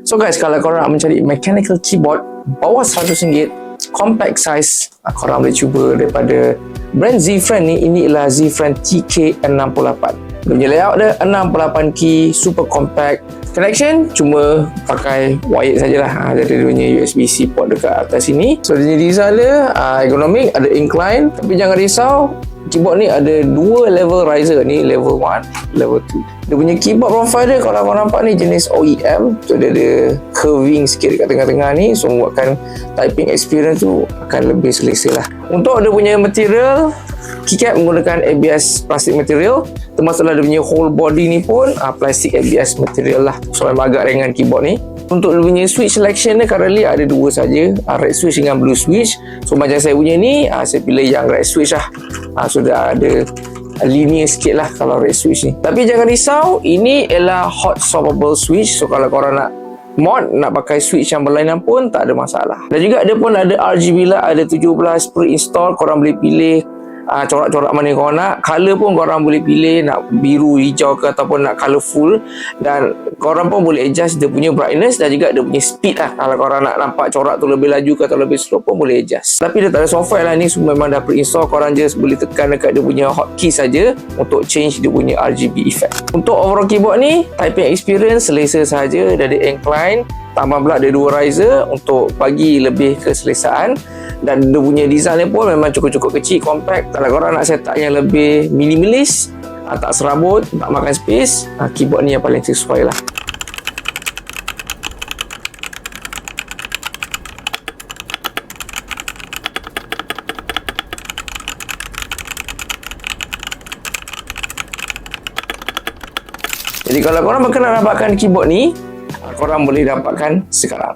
So guys, kalau korang nak mencari mechanical keyboard bawah RM100, compact size, korang boleh cuba daripada brand Z-Friend ni. Ini ialah Z-Friend TK68. Dia punya layout dia 68 key, super compact. Connection cuma pakai wired sajalah. Jadi dia punya USB-C port dekat atas sini. So dia punya design dia ergonomic, ada incline. Tapi jangan risau, keyboard ni ada dua level riser. Ni level 1, level 2. Dia punya keyboard profile dia, kalau korang nampak ni jenis OEM. So dia ada curving sikit dekat tengah-tengah ni. So membuatkan typing experience tu akan lebih selesa lah. Untuk dia punya material, keycap menggunakan ABS plastik material, termasuklah dia punya whole body ni pun plastik ABS material lah. So memang agak ringan keyboard ni. Untuk dia punya switch selection dia currently ada dua saja, red switch dengan blue switch. So macam saya punya ni, saya pilih yang red switch lah. So dah ada linear sikit lah kalau red switch ni. Tapi jangan risau, ini ialah hot swappable switch. So kalau korang nak mod, nak pakai switch yang berlainan pun tak ada masalah. Dan juga dia pun ada RGB lah, ada 17 pre-install. Korang boleh pilih corak-corak mana korang nak. Color pun korang boleh pilih, nak biru, hijau ke ataupun nak colourful. Dan korang pun boleh adjust dia punya brightness dan juga dia punya speed lah. Kalau korang nak nampak corak tu lebih laju ke atau lebih slow pun boleh adjust. Tapi dia tak ada software lah ni, so memang dah pre-install. Korang just boleh tekan dekat dia punya hotkey saja untuk change dia punya RGB effect. Untuk overall keyboard ni, typing experience selesa saja. Dia ada incline, tambah pula ada dua riser untuk bagi lebih keselesaan. Dan dia punya design dia pun memang cukup-cukup kecil, compact. Kalau korang nak setup yang lebih minimalis, tak serabut, tak makan space, keyboard ni yang paling sesuai lah. Jadi kalau korang berkenan dapatkan keyboard ni, korang boleh dapatkan sekarang.